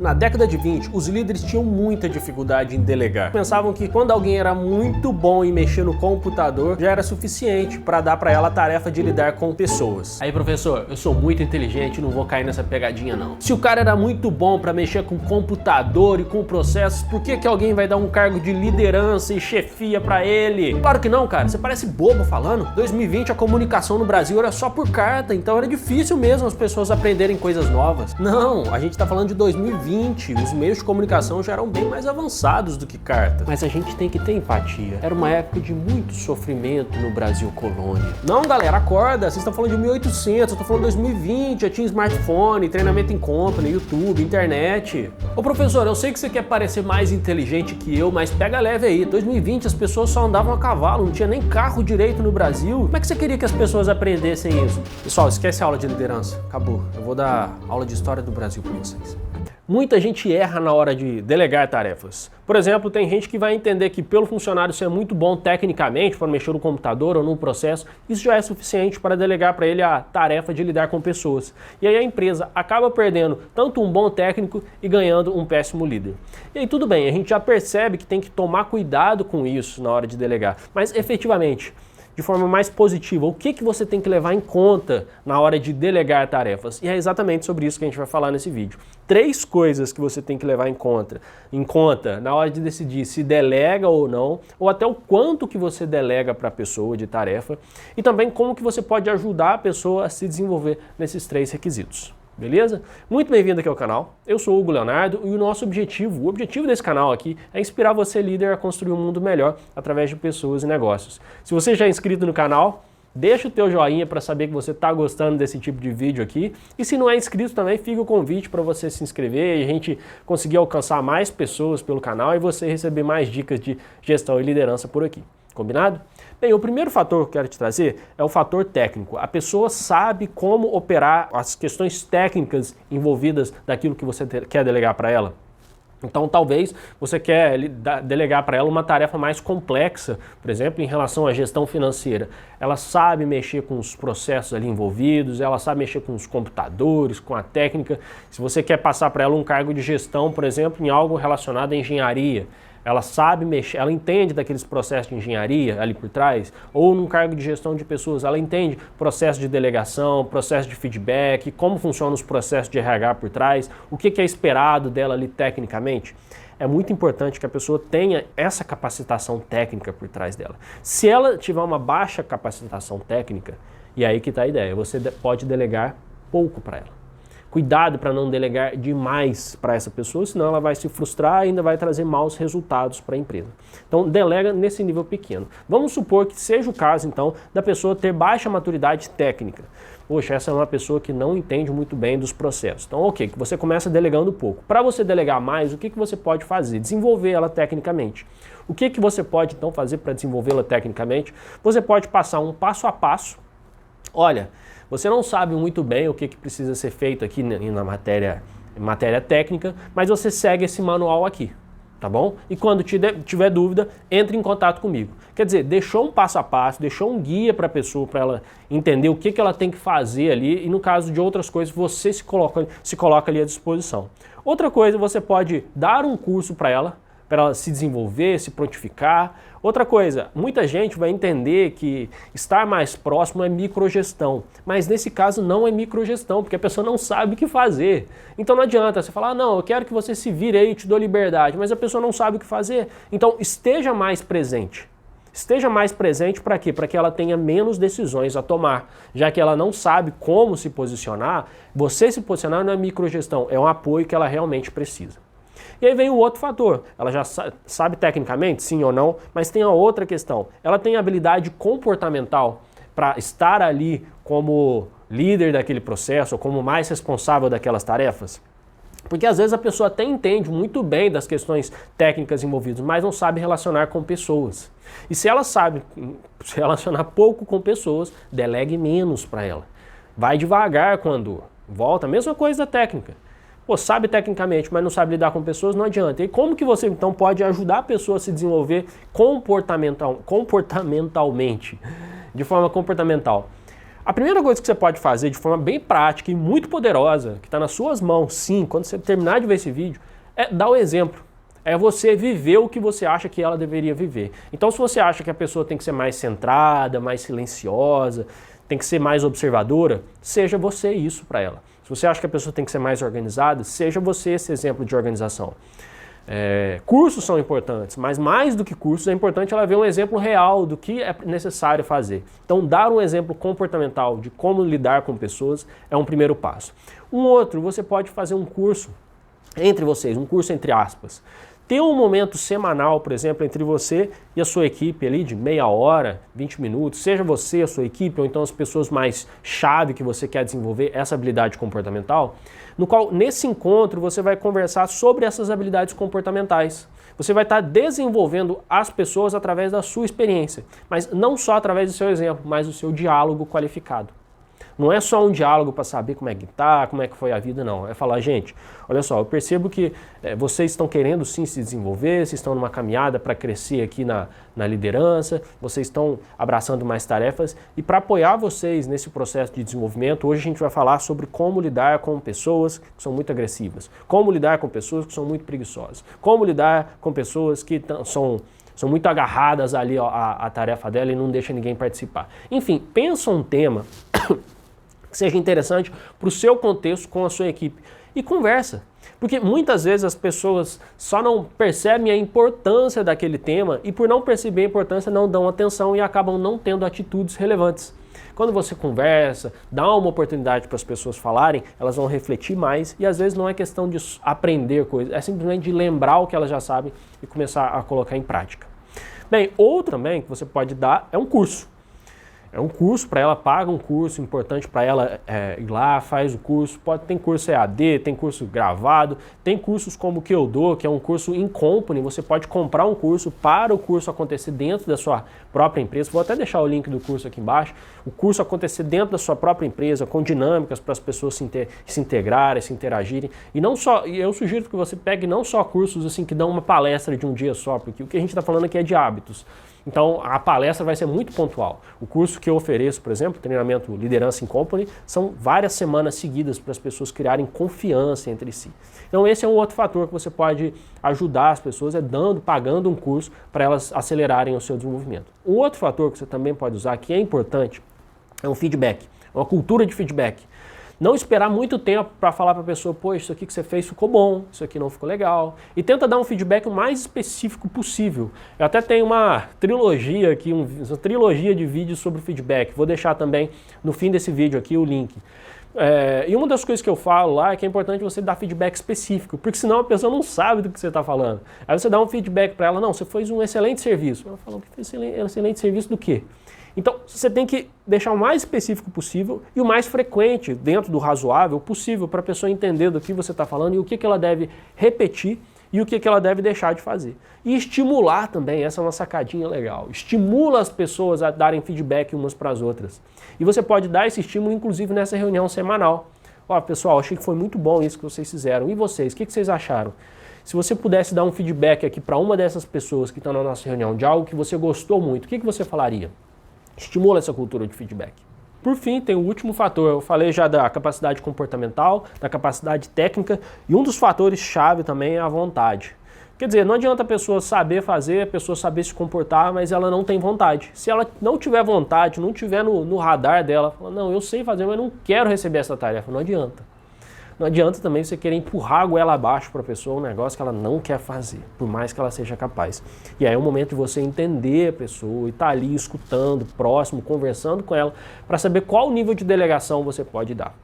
Na década de 20, os líderes tinham muita dificuldade em delegar. Pensavam que quando alguém era muito bom em mexer no computador, já era suficiente para dar para ela a tarefa de lidar com pessoas. Aí, professor, eu sou muito inteligente e não vou cair nessa pegadinha não. Se o cara era muito bom para mexer com computador e com processos, por que alguém vai dar um cargo de liderança e chefia para ele? Claro que não, cara. Você parece bobo falando. 2020 a comunicação no Brasil era só por carta, então era difícil mesmo as pessoas aprenderem coisas novas. Não, a gente tá falando de 2020. Os meios de comunicação já eram bem mais avançados do que carta. Mas a gente tem que ter empatia. Era uma época de muito sofrimento no Brasil colônia. Não, galera, acorda. Vocês estão falando de 1800, eu tô falando de 2020. Já tinha smartphone, treinamento em company, YouTube, internet. Ô professor, eu sei que você quer parecer mais inteligente que eu, mas pega leve aí. 2020 as pessoas só andavam a cavalo, não tinha nem carro direito no Brasil. Como é que você queria que as pessoas aprendessem isso? Pessoal, esquece a aula de liderança. Acabou. Eu vou dar aula de história do Brasil para vocês. Muita gente erra na hora de delegar tarefas. Por exemplo, tem gente que vai entender que pelo funcionário ser muito bom tecnicamente para mexer no computador ou no processo, isso já é suficiente para delegar para ele a tarefa de lidar com pessoas. E aí a empresa acaba perdendo tanto um bom técnico e ganhando um péssimo líder. E aí tudo bem, a gente já percebe que tem que tomar cuidado com isso na hora de delegar, mas efetivamente, de forma mais positiva, o que você tem que levar em conta na hora de delegar tarefas? E é exatamente sobre isso que a gente vai falar nesse vídeo. 3 coisas que você tem que levar em conta na hora de decidir se delega ou não, ou até o quanto que você delega para a pessoa de tarefa, e também como que você pode ajudar a pessoa a se desenvolver nesses 3 requisitos. Beleza? Muito bem-vindo aqui ao canal, eu sou o Hugo Leonardo e o objetivo desse canal aqui é inspirar você, líder, a construir um mundo melhor através de pessoas e negócios. Se você já é inscrito no canal, deixa o teu joinha para saber que você está gostando desse tipo de vídeo aqui. E se não é inscrito também, fica o convite para você se inscrever e a gente conseguir alcançar mais pessoas pelo canal e você receber mais dicas de gestão e liderança por aqui. Combinado? Bem, o primeiro fator que eu quero te trazer é o fator técnico. A pessoa sabe como operar as questões técnicas envolvidas daquilo que você quer delegar para ela. Então, talvez você quer delegar para ela uma tarefa mais complexa, por exemplo, em relação à gestão financeira. Ela sabe mexer com os processos ali envolvidos, ela sabe mexer com os computadores, com a técnica. Se você quer passar para ela um cargo de gestão, por exemplo, em algo relacionado à engenharia, ela sabe mexer, ela entende daqueles processos de engenharia ali por trás, ou num cargo de gestão de pessoas, ela entende processo de delegação, processo de feedback, como funcionam os processos de RH por trás, o que é esperado dela ali tecnicamente. É muito importante que a pessoa tenha essa capacitação técnica por trás dela. Se ela tiver uma baixa capacitação técnica, e aí que está a ideia, você pode delegar pouco para ela. Cuidado para não delegar demais para essa pessoa, senão ela vai se frustrar e ainda vai trazer maus resultados para a empresa. Então, delega nesse nível pequeno. Vamos supor que seja o caso, então, da pessoa ter baixa maturidade técnica. Poxa, essa é uma pessoa que não entende muito bem dos processos. Então, ok, que você começa delegando pouco. Para você delegar mais, o que você pode fazer? Desenvolver ela tecnicamente. O que você pode, então, fazer para desenvolvê-la tecnicamente? Você pode passar um passo a passo. Olha, você não sabe muito bem o que precisa ser feito aqui na matéria técnica, mas você segue esse manual aqui, tá bom? E quando tiver dúvida, entre em contato comigo. Quer dizer, deixou um passo a passo, deixou um guia para a pessoa, para ela entender o que ela tem que fazer ali, e no caso de outras coisas, você se coloca ali à disposição. Outra coisa, você pode dar um curso para ela se desenvolver, se prontificar. Outra coisa, muita gente vai entender que estar mais próximo é microgestão, mas nesse caso não é microgestão, porque a pessoa não sabe o que fazer. Então não adianta você falar, não, eu quero que você se vire aí, te dou liberdade, mas a pessoa não sabe o que fazer. Então esteja mais presente. Esteja mais presente para quê? Para que ela tenha menos decisões a tomar. Já que ela não sabe como se posicionar, você se posicionar não é microgestão, é um apoio que ela realmente precisa. E aí vem o outro fator, ela já sabe tecnicamente, sim ou não, mas tem a outra questão, ela tem habilidade comportamental para estar ali como líder daquele processo, ou como mais responsável daquelas tarefas? Porque às vezes a pessoa até entende muito bem das questões técnicas envolvidas, mas não sabe relacionar com pessoas. E se ela sabe se relacionar pouco com pessoas, delegue menos para ela. Vai devagar quando volta, a mesma coisa da técnica. Pô, sabe tecnicamente, mas não sabe lidar com pessoas, não adianta. E como que você então pode ajudar a pessoa a se desenvolver comportamentalmente, de forma comportamental? A primeira coisa que você pode fazer de forma bem prática e muito poderosa, que está nas suas mãos, sim, quando você terminar de ver esse vídeo, é dar o exemplo. É você viver o que você acha que ela deveria viver. Então, se você acha que a pessoa tem que ser mais centrada, mais silenciosa, tem que ser mais observadora, seja você isso para ela. Se você acha que a pessoa tem que ser mais organizada, seja você esse exemplo de organização. Cursos são importantes, mas mais do que cursos é importante ela ver um exemplo real do que é necessário fazer. Então, dar um exemplo comportamental de como lidar com pessoas é um primeiro passo. Um outro, você pode fazer um curso entre vocês, um curso entre aspas. Ter um momento semanal, por exemplo, entre você e a sua equipe ali de meia hora, 20 minutos, seja você, a sua equipe, ou então as pessoas mais chave que você quer desenvolver essa habilidade comportamental, no qual, nesse encontro, você vai conversar sobre essas habilidades comportamentais. Você vai estar desenvolvendo as pessoas através da sua experiência, mas não só através do seu exemplo, mas do seu diálogo qualificado. Não é só um diálogo para saber como é que tá, como é que foi a vida, não. É falar, gente, olha só, eu percebo que vocês estão querendo sim se desenvolver, vocês estão numa caminhada para crescer aqui na liderança, vocês estão abraçando mais tarefas e para apoiar vocês nesse processo de desenvolvimento, hoje a gente vai falar sobre como lidar com pessoas que são muito agressivas, como lidar com pessoas que são muito preguiçosas, como lidar com pessoas que são muito agarradas ali à tarefa dela e não deixam ninguém participar. Enfim, pensa um tema que seja interessante para o seu contexto com a sua equipe e conversa. Porque muitas vezes as pessoas só não percebem a importância daquele tema e por não perceber a importância não dão atenção e acabam não tendo atitudes relevantes. Quando você conversa, dá uma oportunidade para as pessoas falarem, elas vão refletir mais e às vezes não é questão de aprender coisas, é simplesmente de lembrar o que elas já sabem e começar a colocar em prática. Bem, outro também que você pode dar é um curso. É um curso para ela, paga um curso importante para ela ir lá, faz o curso. Tem curso EAD, tem curso gravado, tem cursos como o que eu dou, que é um curso in company. Você pode comprar um curso para o curso acontecer dentro da sua própria empresa. Vou até deixar o link do curso aqui embaixo. O curso acontecer dentro da sua própria empresa, com dinâmicas para as pessoas se integrarem, se interagirem. E não só, eu sugiro que você pegue não só cursos assim que dão uma palestra de um dia só, porque o que a gente está falando aqui é de hábitos. Então a palestra vai ser muito pontual. O curso que eu ofereço, por exemplo, treinamento Liderança in Company, são várias semanas seguidas para as pessoas criarem confiança entre si. Então esse é um outro fator que você pode ajudar as pessoas, pagando um curso para elas acelerarem o seu desenvolvimento. Um outro fator que você também pode usar, que é importante, é um feedback, uma cultura de feedback. Não esperar muito tempo para falar para a pessoa, pô, isso aqui que você fez ficou bom, isso aqui não ficou legal. E tenta dar um feedback o mais específico possível. Eu até tenho uma trilogia aqui, uma trilogia de vídeos sobre feedback. Vou deixar também no fim desse vídeo aqui o link. E uma das coisas que eu falo lá é que é importante você dar feedback específico, porque senão a pessoa não sabe do que você está falando. Aí você dá um feedback para ela, não, você fez um excelente serviço. Ela falou que fez um excelente serviço do quê? Então, você tem que deixar o mais específico possível e o mais frequente, dentro do razoável possível, para a pessoa entender do que você está falando e o que ela deve repetir e o que ela deve deixar de fazer. E estimular também, essa é uma sacadinha legal. Estimula as pessoas a darem feedback umas para as outras. E você pode dar esse estímulo, inclusive, nessa reunião semanal. Ó, pessoal, achei que foi muito bom isso que vocês fizeram. E vocês, o que vocês acharam? Se você pudesse dar um feedback aqui para uma dessas pessoas que estão na nossa reunião de algo que você gostou muito, o que você falaria? Estimula essa cultura de feedback. Por fim, tem o último fator. Eu falei já da capacidade comportamental, da capacidade técnica, e um dos fatores-chave também é a vontade. Quer dizer, não adianta a pessoa saber fazer, a pessoa saber se comportar, mas ela não tem vontade. Se ela não tiver vontade, não tiver no radar dela, fala, não, eu sei fazer, mas não quero receber essa tarefa, não adianta. Não adianta também você querer empurrar a goela abaixo para a pessoa um negócio que ela não quer fazer, por mais que ela seja capaz. E aí é o momento de você entender a pessoa e estar ali escutando, próximo, conversando com ela, para saber qual nível de delegação você pode dar.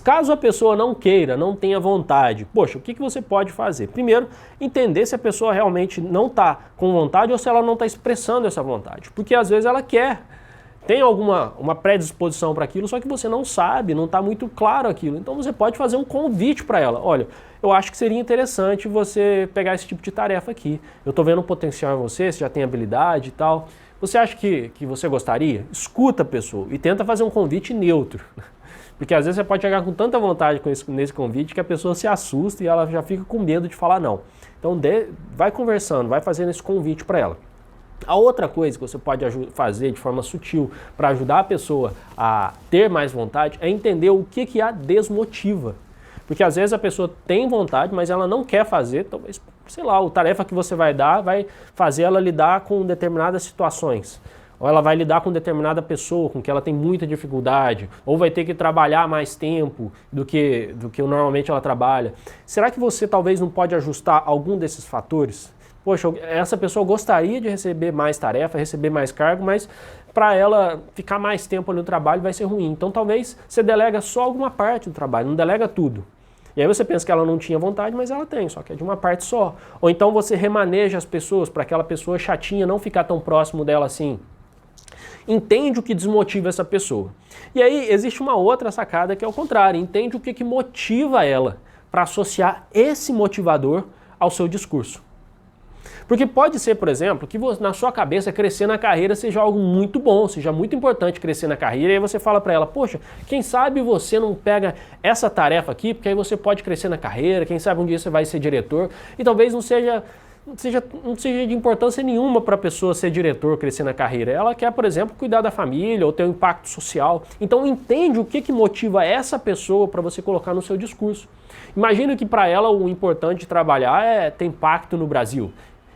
Caso a pessoa não queira, não tenha vontade, poxa, o que você pode fazer? Primeiro, entender se a pessoa realmente não está com vontade ou se ela não está expressando essa vontade. Porque às vezes ela quer. Tem uma predisposição para aquilo, só que você não sabe, não está muito claro aquilo. Então você pode fazer um convite para ela. Olha, eu acho que seria interessante você pegar esse tipo de tarefa aqui. Eu estou vendo um potencial em você já tem habilidade e tal. Você acha que você gostaria? Escuta a pessoa e tenta fazer um convite neutro. Porque às vezes você pode chegar com tanta vontade nesse convite que a pessoa se assusta e ela já fica com medo de falar não. Então vai conversando, vai fazendo esse convite para ela. A outra coisa que você pode fazer de forma sutil para ajudar a pessoa a ter mais vontade é entender o que a desmotiva. Porque às vezes a pessoa tem vontade, mas ela não quer fazer, talvez, sei lá, a tarefa que você vai dar vai fazer ela lidar com determinadas situações. Ou ela vai lidar com determinada pessoa com que ela tem muita dificuldade, ou vai ter que trabalhar mais tempo do que normalmente ela trabalha. Será que você talvez não pode ajustar algum desses fatores? Poxa, essa pessoa gostaria de receber mais tarefa, receber mais cargo, mas para ela ficar mais tempo ali no trabalho vai ser ruim. Então talvez você delega só alguma parte do trabalho, não delega tudo. E aí você pensa que ela não tinha vontade, mas ela tem, só que é de uma parte só. Ou então você remaneja as pessoas para aquela pessoa chatinha não ficar tão próximo dela assim. Entende o que desmotiva essa pessoa. E aí existe uma outra sacada que é o contrário, entende o que motiva ela para associar esse motivador ao seu discurso. Porque pode ser, por exemplo, que na sua cabeça crescer na carreira seja algo muito bom, seja muito importante crescer na carreira, e aí você fala para ela, poxa, quem sabe você não pega essa tarefa aqui, porque aí você pode crescer na carreira, quem sabe um dia você vai ser diretor, e talvez não seja de importância nenhuma para a pessoa ser diretor, crescer na carreira. Ela quer, por exemplo, cuidar da família ou ter um impacto social. Então entende o que motiva essa pessoa para você colocar no seu discurso. Imagina que para ela o importante de trabalhar é ter impacto no Brasil.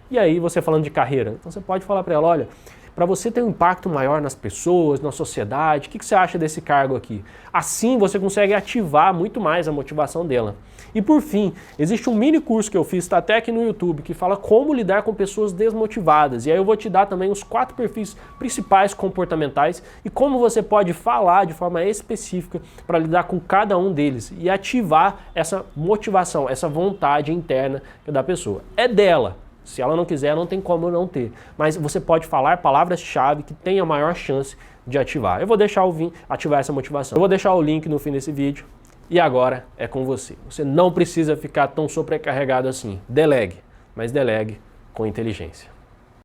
E aí você falando de carreira, então você pode falar para ela, olha, para você ter um impacto maior nas pessoas, na sociedade, o que você acha desse cargo aqui? Assim você consegue ativar muito mais a motivação dela. E por fim, existe um mini curso que eu fiz, está até aqui no YouTube, que fala como lidar com pessoas desmotivadas. E aí eu vou te dar também os 4 perfis principais comportamentais e como você pode falar de forma específica para lidar com cada um deles e ativar essa motivação, essa vontade interna da pessoa. É dela. Se ela não quiser, não tem como não ter. Mas você pode falar palavras-chave que tenham a maior chance de ativar. Eu vou deixar ativar essa motivação. Eu vou deixar o link no fim desse vídeo. E agora é com você. Você não precisa ficar tão sobrecarregado assim. Delegue, mas delegue com inteligência.